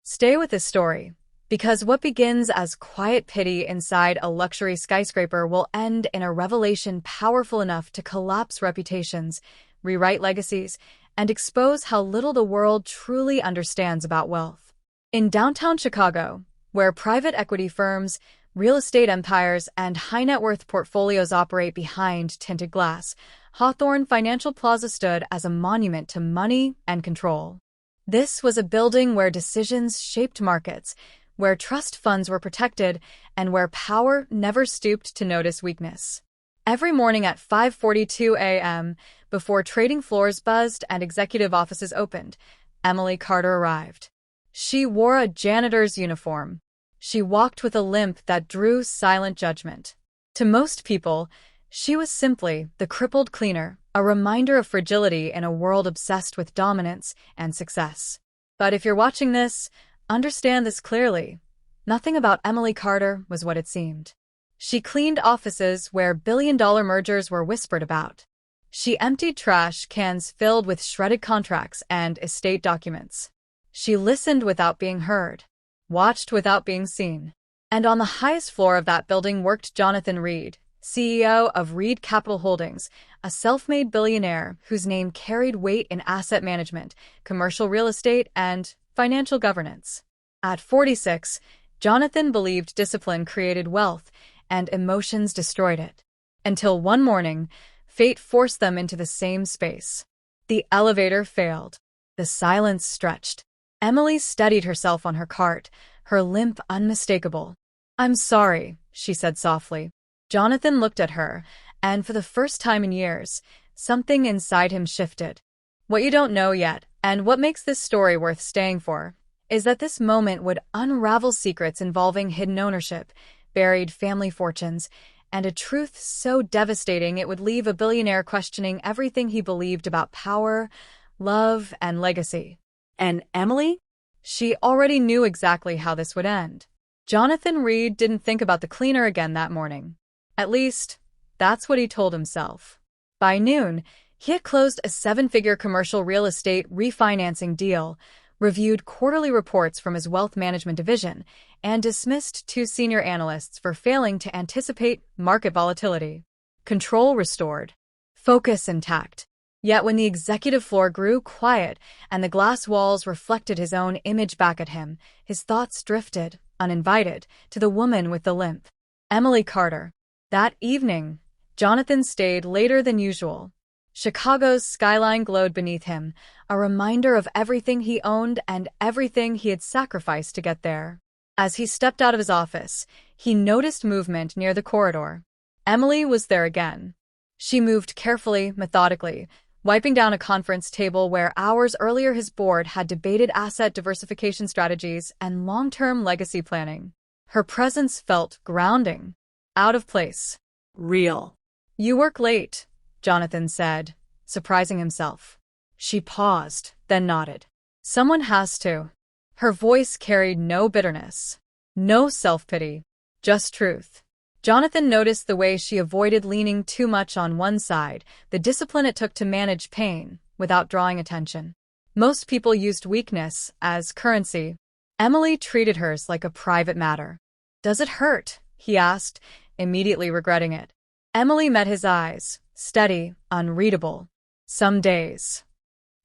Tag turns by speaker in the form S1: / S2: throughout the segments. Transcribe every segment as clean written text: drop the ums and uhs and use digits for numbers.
S1: Stay with this story, because what begins as quiet pity inside a luxury skyscraper will end in a revelation powerful enough to collapse reputations, rewrite legacies, and expose how little the world truly understands about wealth. In downtown Chicago, where private equity firms, real estate empires, and high-net-worth portfolios operate behind tinted glass, Hawthorne Financial Plaza stood as a monument to money and control. This was a building where decisions shaped markets, where trust funds were protected, and where power never stooped to notice weakness. Every morning at 5:42 a.m., before trading floors buzzed and executive offices opened, Emily Carter arrived. She wore a janitor's uniform. She walked with a limp that drew silent judgment. To most people, she was simply the crippled cleaner, a reminder of fragility in a world obsessed with dominance and success. But if you're watching this, understand this clearly. Nothing about Emily Carter was what it seemed. She cleaned offices where billion-dollar mergers were whispered about. She emptied trash cans filled with shredded contracts and estate documents. She listened without being heard, watched without being seen. And on the highest floor of that building worked Jonathan Reed, CEO of Reed Capital Holdings, a self-made billionaire whose name carried weight in asset management, commercial real estate, and financial governance. At 46, Jonathan believed discipline created wealth and emotions destroyed it. Until one morning, fate forced them into the same space. The elevator failed. The silence stretched. Emily steadied herself on her cart, her limp unmistakable. "I'm sorry," she said softly. Jonathan looked at her, and for the first time in years, something inside him shifted. What you don't know yet, and what makes this story worth staying for, is that this moment would unravel secrets involving hidden ownership, buried family fortunes, and a truth so devastating it would leave a billionaire questioning everything he believed about power, love, and legacy. And Emily? She already knew exactly how this would end. Jonathan Reed didn't think about the cleaner again that morning. At least, that's what he told himself. By noon, he had closed a seven-figure commercial real estate refinancing deal, reviewed quarterly reports from his wealth management division, and dismissed two senior analysts for failing to anticipate market volatility. Control restored. Focus intact. Yet when the executive floor grew quiet and the glass walls reflected his own image back at him, his thoughts drifted, uninvited, to the woman with the limp. Emily Carter. That evening, Jonathan stayed later than usual. Chicago's skyline glowed beneath him, a reminder of everything he owned and everything he had sacrificed to get there. As he stepped out of his office, he noticed movement near the corridor. Emily was there again. She moved carefully, methodically, wiping down a conference table where hours earlier his board had debated asset diversification strategies and long-term legacy planning. Her presence felt grounding. Out of place. Real. "You work late," Jonathan said, surprising himself. She paused, then nodded. "Someone has to." Her voice carried no bitterness, no self-pity, just truth. Jonathan noticed the way she avoided leaning too much on one side, the discipline it took to manage pain without drawing attention. Most people used weakness as currency. Emily treated hers like a private matter. "Does it hurt?" he asked, immediately regretting it. Emily met his eyes, steady, unreadable. "Some days."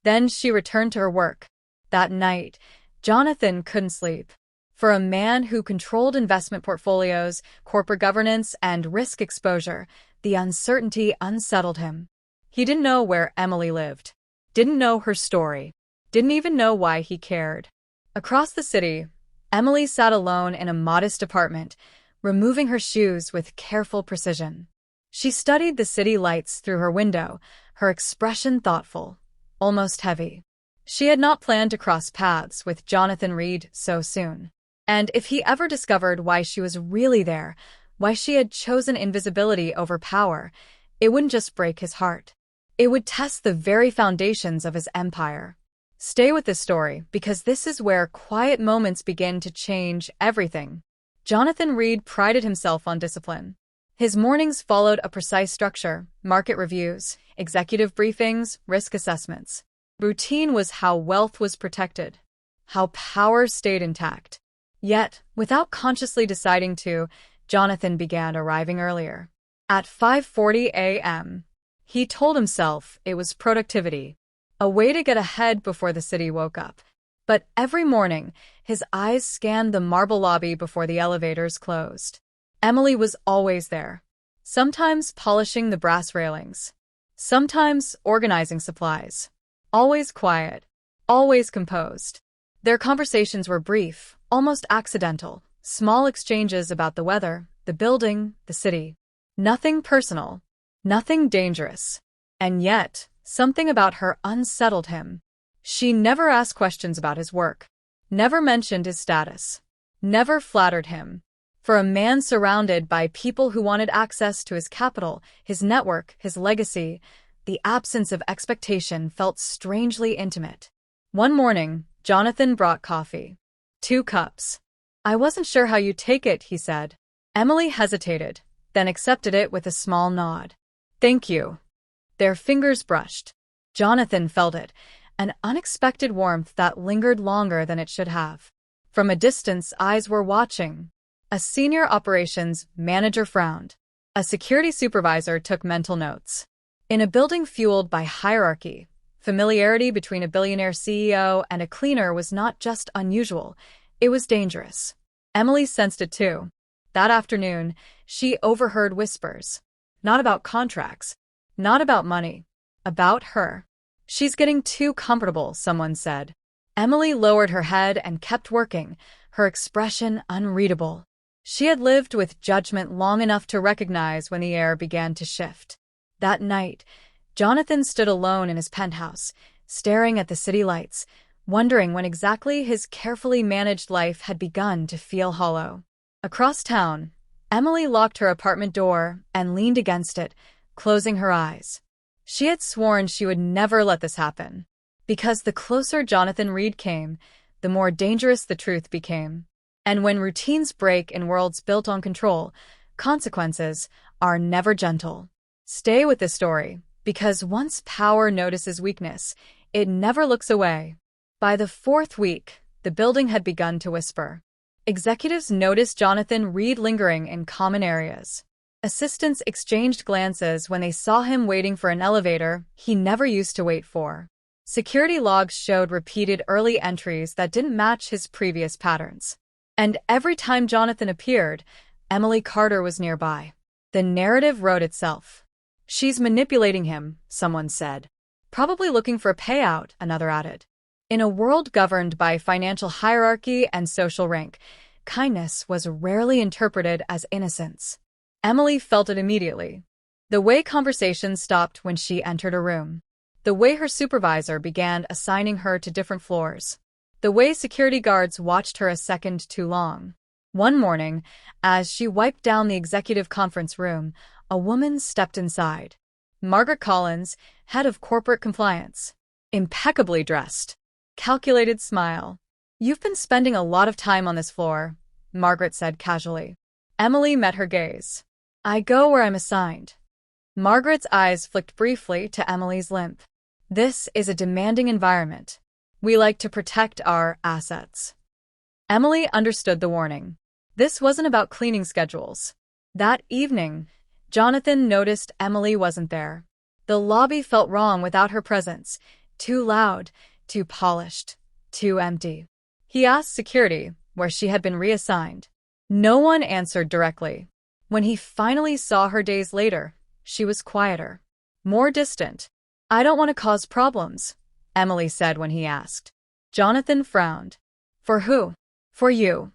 S1: Then she returned to her work. That night, Jonathan couldn't sleep. For a man who controlled investment portfolios, corporate governance, and risk exposure, the uncertainty unsettled him. He didn't know where Emily lived, didn't know her story, didn't even know why he cared. Across the city, Emily sat alone in a modest apartment, removing her shoes with careful precision. She studied the city lights through her window, her expression thoughtful, almost heavy. She had not planned to cross paths with Jonathan Reed so soon. And if he ever discovered why she was really there, why she had chosen invisibility over power, it wouldn't just break his heart. It would test the very foundations of his empire. Stay with this story, because this is where quiet moments begin to change everything. Jonathan Reed prided himself on discipline. His mornings followed a precise structure: market reviews, executive briefings, risk assessments. Routine was how wealth was protected. how power stayed intact. Yet, without consciously deciding to, Jonathan began arriving earlier. At 5:40 a.m., he told himself it was productivity, a way to get ahead before the city woke up. But every morning, his eyes scanned the marble lobby before the elevators closed. Emily was always there, sometimes polishing the brass railings, sometimes organizing supplies. Always quiet, always composed. Their conversations were brief, almost accidental, small exchanges about the weather, the building, the city. Nothing personal, nothing dangerous. And yet, something about her unsettled him. She never asked questions about his work, never mentioned his status, never flattered him. For a man surrounded by people who wanted access to his capital, his network, his legacy, the absence of expectation felt strangely intimate. One morning, Jonathan brought coffee. 2 cups. "I wasn't sure how you'd take it," he said. Emily hesitated, then accepted it with a small nod. "Thank you." Their fingers brushed. Jonathan felt it, an unexpected warmth that lingered longer than it should have. From a distance, eyes were watching. A senior operations manager frowned. A security supervisor took mental notes. In a building fueled by hierarchy, familiarity between a billionaire CEO and a cleaner was not just unusual, it was dangerous. Emily sensed it too. That afternoon, she overheard whispers. Not about contracts, not about money, about her. "She's getting too comfortable," someone said. Emily lowered her head and kept working, her expression unreadable. She had lived with judgment long enough to recognize when the air began to shift. That night, Jonathan stood alone in his penthouse, staring at the city lights, wondering when exactly his carefully managed life had begun to feel hollow. Across town, Emily locked her apartment door and leaned against it, closing her eyes. She had sworn she would never let this happen. Because the closer Jonathan Reed came, the more dangerous the truth became. And when routines break in worlds built on control, consequences are never gentle. Stay with this story, because once power notices weakness, it never looks away. By the 4th week, the building had begun to whisper. Executives noticed Jonathan Reed lingering in common areas. Assistants exchanged glances when they saw him waiting for an elevator he never used to wait for. Security logs showed repeated early entries that didn't match his previous patterns. And every time Jonathan appeared, Emily Carter was nearby. The narrative wrote itself. "She's manipulating him," someone said. "Probably looking for a payout," another added. In a world governed by financial hierarchy and social rank, kindness was rarely interpreted as innocence. Emily felt it immediately. The way conversations stopped when she entered a room. The way her supervisor began assigning her to different floors. The way security guards watched her a second too long. One morning, as she wiped down the executive conference room, a woman stepped inside. Margaret Collins, head of corporate compliance. Impeccably dressed. Calculated smile. "You've been spending a lot of time on this floor," Margaret said casually. Emily met her gaze. "I go where I'm assigned." Margaret's eyes flicked briefly to Emily's limp. "This is a demanding environment. We like to protect our assets." Emily understood the warning. This wasn't about cleaning schedules. That evening, Jonathan noticed Emily wasn't there. The lobby felt wrong without her presence. Too loud, too polished, too empty. He asked security where she had been reassigned. No one answered directly. When he finally saw her days later, she was quieter, more distant. "I don't want to cause problems," Emily said when he asked. Jonathan frowned. "For who?" "For you."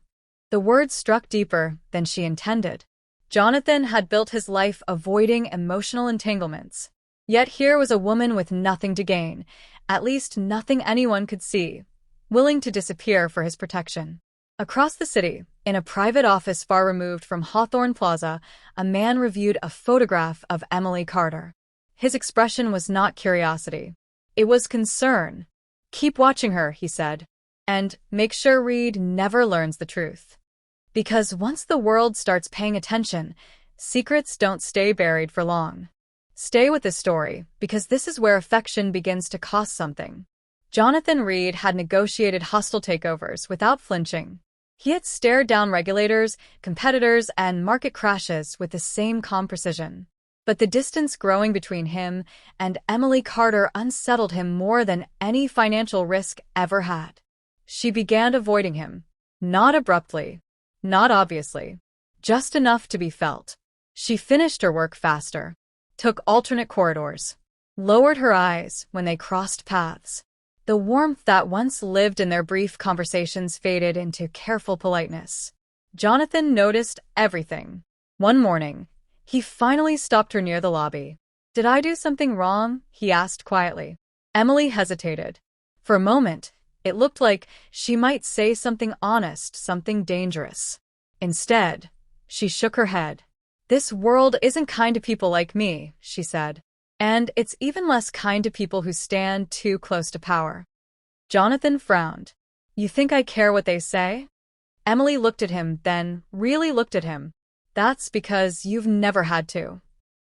S1: The words struck deeper than she intended. Jonathan had built his life avoiding emotional entanglements. Yet here was a woman with nothing to gain, at least nothing anyone could see, willing to disappear for his protection. Across the city, in a private office far removed from Hawthorne Plaza, a man reviewed a photograph of Emily Carter. His expression was not curiosity. It was concern. "Keep watching her," he said, "and make sure Reed never learns the truth. Because once the world starts paying attention, secrets don't stay buried for long. Stay with this story, because this is where affection begins to cost something." Jonathan Reed had negotiated hostile takeovers without flinching. He had stared down regulators, competitors, and market crashes with the same calm precision. But the distance growing between him and Emily Carter unsettled him more than any financial risk ever had. She began avoiding him. Not abruptly, not obviously, just enough to be felt. She finished her work faster, took alternate corridors, lowered her eyes when they crossed paths. The warmth that once lived in their brief conversations faded into careful politeness. Jonathan noticed everything. One morning, he finally stopped her near the lobby. "Did I do something wrong?" he asked quietly. Emily hesitated. For a moment, it looked like she might say something honest, something dangerous. Instead, she shook her head. "This world isn't kind to people like me," she said. "And it's even less kind to people who stand too close to power." Jonathan frowned. "You think I care what they say?" Emily looked at him, then really looked at him. "That's because you've never had to."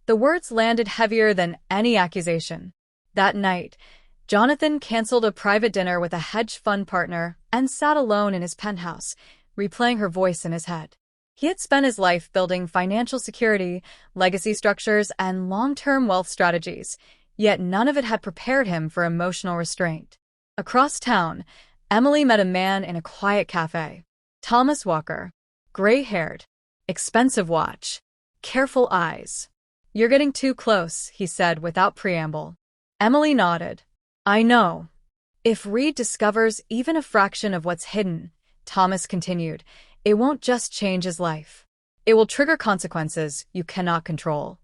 S1: The words landed heavier than any accusation. That night, Jonathan canceled a private dinner with a hedge fund partner and sat alone in his penthouse, replaying her voice in his head. He had spent his life building financial security, legacy structures, and long-term wealth strategies, yet none of it had prepared him for emotional restraint. Across town, Emily met a man in a quiet cafe. Thomas Walker. Gray-haired. Expensive watch. Careful eyes. "You're getting too close," he said without preamble. Emily nodded. "I know." "If Reed discovers even a fraction of what's hidden," Thomas continued, "it won't just change his life. It will trigger consequences you cannot control."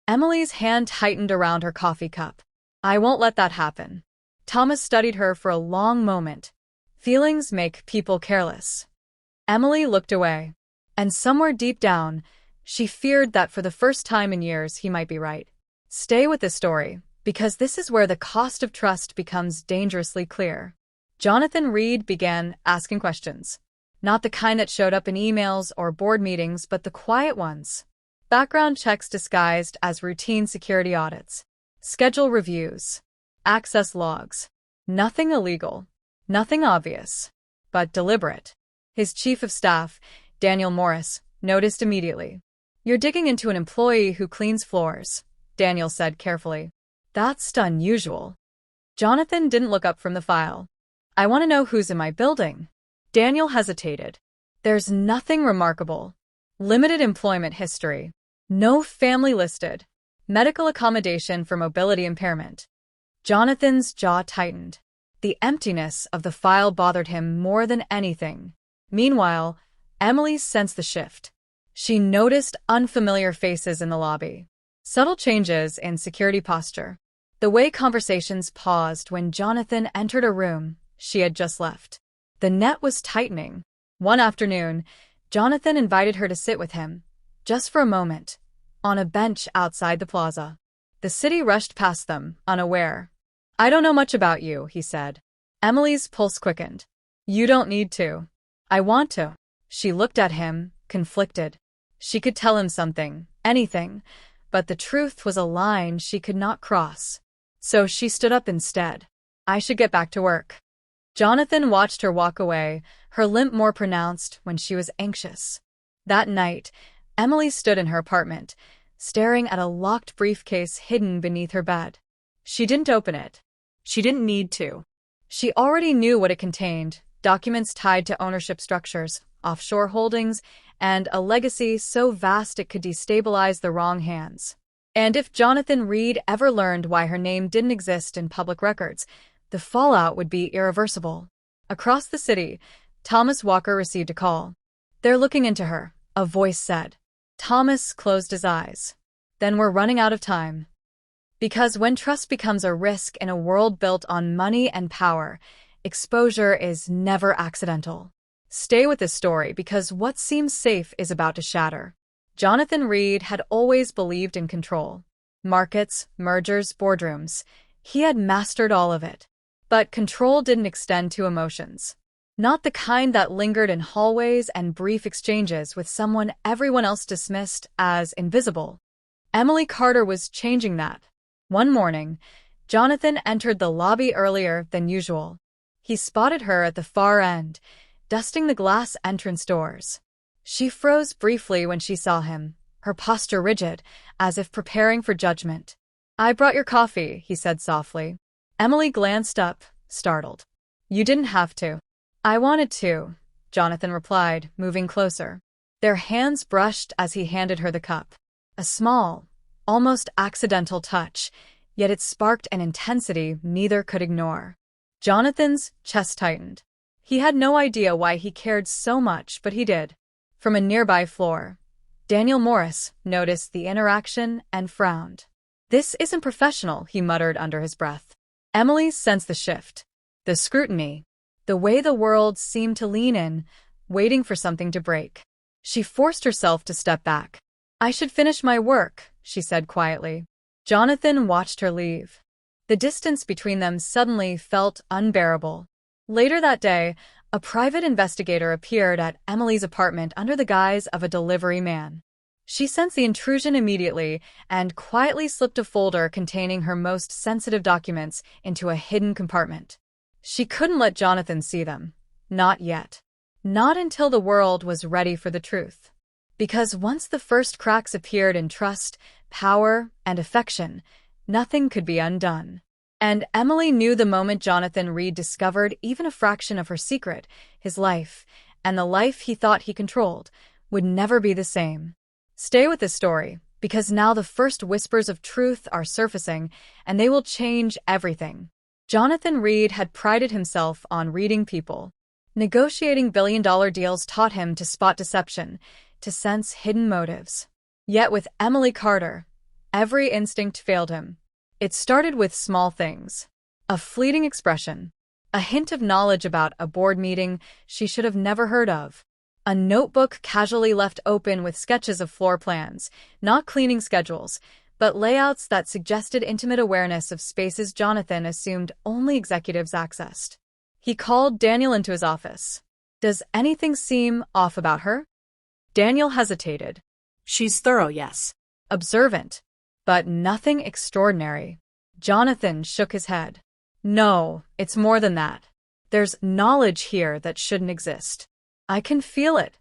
S1: Emily's hand tightened around her coffee cup. "I won't let that happen." Thomas studied her for a long moment. "Feelings make people careless." Emily looked away. And somewhere deep down, she feared that for the first time in years he might be right. Stay with this story, because this is where the cost of trust becomes dangerously clear. Jonathan Reed began asking questions. Not the kind that showed up in emails or board meetings, but the quiet ones. Background checks disguised as routine security audits. Schedule reviews. Access logs. Nothing illegal. Nothing obvious. But deliberate. His chief of staff, Daniel Morris, noticed immediately. "You're digging into an employee who cleans floors," Daniel said carefully. "That's unusual." Jonathan didn't look up from the file. "I want to know who's in my building." Daniel hesitated. "There's nothing remarkable. Limited employment history. No family listed. Medical accommodation for mobility impairment." Jonathan's jaw tightened. The emptiness of the file bothered him more than anything. Meanwhile, Emily sensed the shift. She noticed unfamiliar faces in the lobby. Subtle changes in security posture. The way conversations paused when Jonathan entered a room she had just left. The net was tightening. One afternoon, Jonathan invited her to sit with him, just for a moment, on a bench outside the plaza. The city rushed past them, unaware. "I don't know much about you," he said. Emily's pulse quickened. "You don't need to." "I want to." She looked at him, conflicted. She could tell him something, anything, but the truth was a line she could not cross. So she stood up instead. "I should get back to work." Jonathan watched her walk away, her limp more pronounced when she was anxious. That night, Emily stood in her apartment, staring at a locked briefcase hidden beneath her bed. She didn't open it. She didn't need to. She already knew what it contained: documents tied to ownership structures, offshore holdings, and a legacy so vast it could destabilize the wrong hands. And if Jonathan Reed ever learned why her name didn't exist in public records, the fallout would be irreversible. Across the city, Thomas Walker received a call. "They're looking into her," a voice said. Thomas closed his eyes. "Then we're running out of time." Because when trust becomes a risk in a world built on money and power, exposure is never accidental. Stay with this story because what seems safe is about to shatter. Jonathan Reed had always believed in control. Markets, mergers, boardrooms. He had mastered all of it. But control didn't extend to emotions. Not the kind that lingered in hallways and brief exchanges with someone everyone else dismissed as invisible. Emily Carter was changing that. One morning, Jonathan entered the lobby earlier than usual. He spotted her at the far end, dusting the glass entrance doors. She froze briefly when she saw him, her posture rigid, as if preparing for judgment. "I brought your coffee," he said softly. Emily glanced up, startled. "You didn't have to." "I wanted to," Jonathan replied, moving closer. Their hands brushed as he handed her the cup. A small, almost accidental touch, yet it sparked an intensity neither could ignore. Jonathan's chest tightened. He had no idea why he cared so much, but he did. From a nearby floor, Daniel Morris noticed the interaction and frowned. "This isn't professional," he muttered under his breath. Emily sensed the shift, the scrutiny, the way the world seemed to lean in, waiting for something to break. She forced herself to step back. "I should finish my work," she said quietly. Jonathan watched her leave. The distance between them suddenly felt unbearable. Later that day, a private investigator appeared at Emily's apartment under the guise of a delivery man. She sensed the intrusion immediately and quietly slipped a folder containing her most sensitive documents into a hidden compartment. She couldn't let Jonathan see them. Not yet. Not until the world was ready for the truth. Because once the first cracks appeared in trust, power, and affection, nothing could be undone. And Emily knew the moment Jonathan Reed discovered even a fraction of her secret, his life, and the life he thought he controlled, would never be the same. Stay with this story, because now the first whispers of truth are surfacing, and they will change everything. Jonathan Reed had prided himself on reading people. Negotiating billion-dollar deals taught him to spot deception, to sense hidden motives. Yet with Emily Carter, every instinct failed him. It started with small things. A fleeting expression. A hint of knowledge about a board meeting she should have never heard of. A notebook casually left open with sketches of floor plans, not cleaning schedules, but layouts that suggested intimate awareness of spaces Jonathan assumed only executives accessed. He called Daniel into his office. "Does anything seem off about her?" Daniel hesitated.
S2: "She's thorough, yes."
S1: Observant, but nothing extraordinary. Jonathan shook his head. "No, it's more than that. There's knowledge here that shouldn't exist. I can feel it."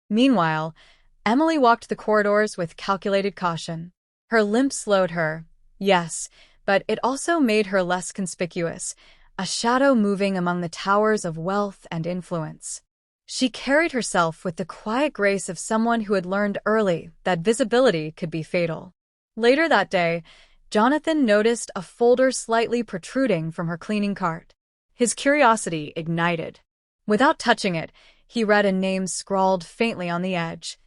S1: Meanwhile, Emily walked the corridors with calculated caution. Her limp slowed her, yes, but it also made her less conspicuous, a shadow moving among the towers of wealth and influence. She carried herself with the quiet grace of someone who had learned early that visibility could be fatal. Later that day, Jonathan noticed a folder slightly protruding from her cleaning cart. His curiosity ignited. Without touching it, he read a name scrawled faintly on the edge.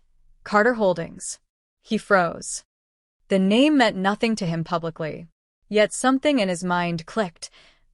S1: Carter Holdings. He froze. The name meant nothing to him publicly. Yet something in his mind clicked.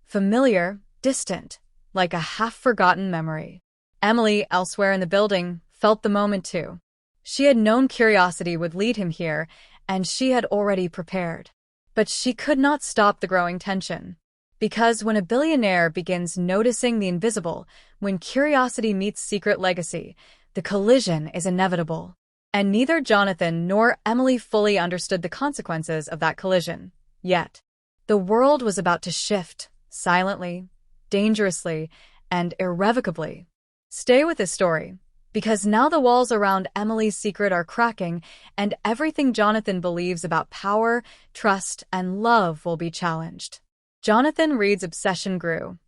S1: Familiar, distant, like a half-forgotten memory. Emily, elsewhere in the building, felt the moment too. She had known curiosity would lead him here, and she had already prepared. But she could not stop the growing tension. Because when a billionaire begins noticing the invisible, when curiosity meets secret legacy, the collision is inevitable. And neither Jonathan nor Emily fully understood the consequences of that collision, yet. The world was about to shift, silently, dangerously, and irrevocably. Stay with this story, because now the walls around Emily's secret are cracking, and everything Jonathan believes about power, trust, and love will be challenged. Jonathan Reed's obsession grew.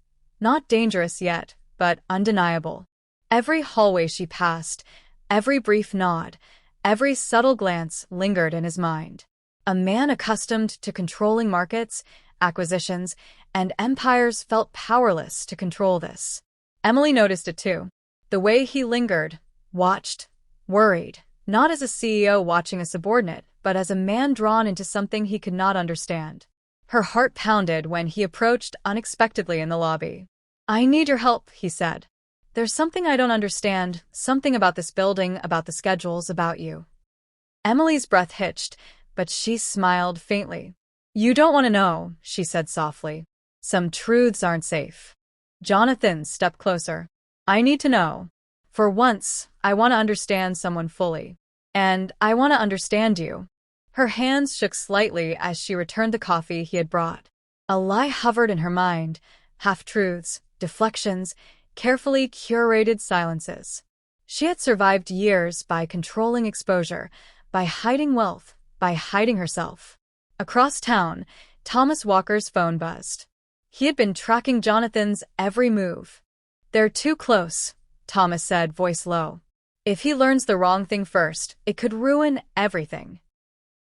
S1: Not dangerous yet, but undeniable. Every hallway she passed, every brief nod, every subtle glance lingered in his mind. A man accustomed to controlling markets, acquisitions, and empires felt powerless to control this. Emily noticed it too. The way he lingered, watched, worried, not as a CEO watching a subordinate, but as a man drawn into something he could not understand. Her heart pounded when he approached unexpectedly in the lobby. "I need your help," he said. "There's something I don't understand, something about this building, about the schedules, about you." Emily's breath hitched, but she smiled faintly. "You don't want to know," she said softly. "Some truths aren't safe." Jonathan stepped closer. "I need to know. For once, I want to understand someone fully. And I want to understand you." Her hands shook slightly as she returned the coffee he had brought. A lie hovered in her mind, half-truths, deflections, carefully curated silences. She had survived years by controlling exposure, by hiding wealth, by hiding herself. Across town, Thomas Walker's phone buzzed. He had been tracking Jonathan's every move. "They're too close," Thomas said, voice low. "If he learns the wrong thing first, it could ruin everything."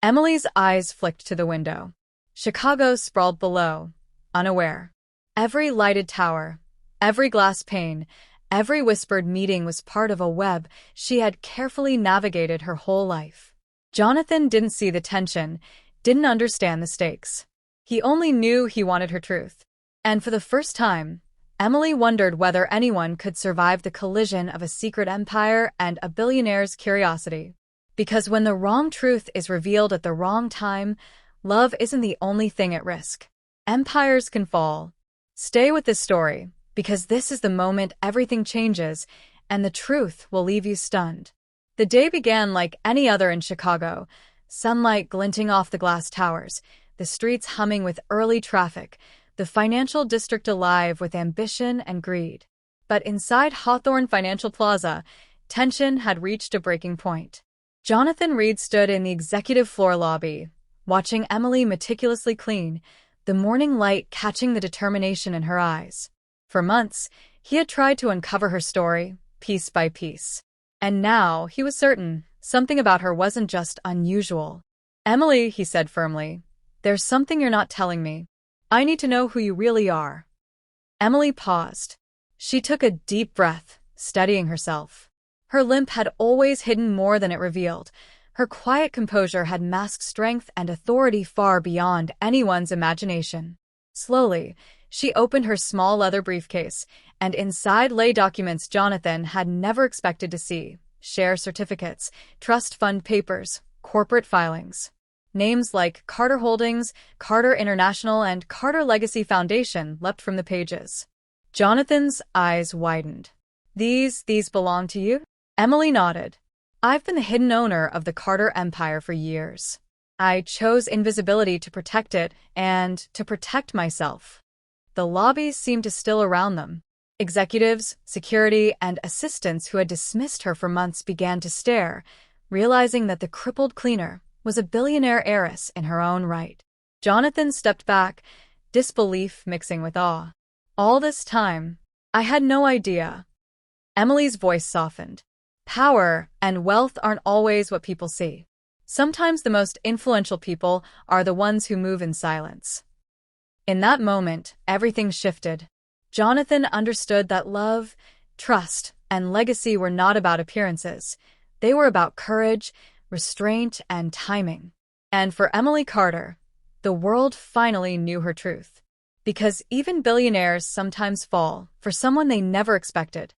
S1: Emily's eyes flicked to the window. Chicago sprawled below, unaware. Every lighted tower, every glass pane, every whispered meeting was part of a web she had carefully navigated her whole life. Jonathan didn't see the tension, didn't understand the stakes. He only knew he wanted her truth. And for the first time, Emily wondered whether anyone could survive the collision of a secret empire and a billionaire's curiosity. Because when the wrong truth is revealed at the wrong time, love isn't the only thing at risk. Empires can fall. Stay with this story, because this is the moment everything changes, and the truth will leave you stunned. The day began like any other in Chicago, sunlight glinting off the glass towers, the streets humming with early traffic, the financial district alive with ambition and greed. But inside Hawthorne Financial Plaza, tension had reached a breaking point. Jonathan Reed stood in the executive floor lobby, watching Emily meticulously clean, the morning light catching the determination in her eyes. For months, he had tried to uncover her story, piece by piece. And now, he was certain, something about her wasn't just unusual. "Emily," he said firmly, "there's something you're not telling me. I need to know who you really are." Emily paused. She took a deep breath, steadying herself. Her limp had always hidden more than it revealed. Her quiet composure had masked strength and authority far beyond anyone's imagination. Slowly, she opened her small leather briefcase, and inside lay documents Jonathan had never expected to see: share certificates, trust fund papers, corporate filings. Names like Carter Holdings, Carter International, and Carter Legacy Foundation leapt from the pages. Jonathan's eyes widened. These belong to you?" Emily nodded. "I've been the hidden owner of the Carter Empire for years. I chose invisibility to protect it and to protect myself." The lobby seemed to still around them. Executives, security, and assistants who had dismissed her for months began to stare, realizing that the crippled cleaner was a billionaire heiress in her own right. Jonathan stepped back, disbelief mixing with awe. "All this time, I had no idea." Emily's voice softened. "Power and wealth aren't always what people see. Sometimes the most influential people are the ones who move in silence." In that moment, everything shifted. Jonathan understood that love, trust, and legacy were not about appearances. They were about courage, restraint, and timing. And for Emily Carter, the world finally knew her truth. Because even billionaires sometimes fall for someone they never expected.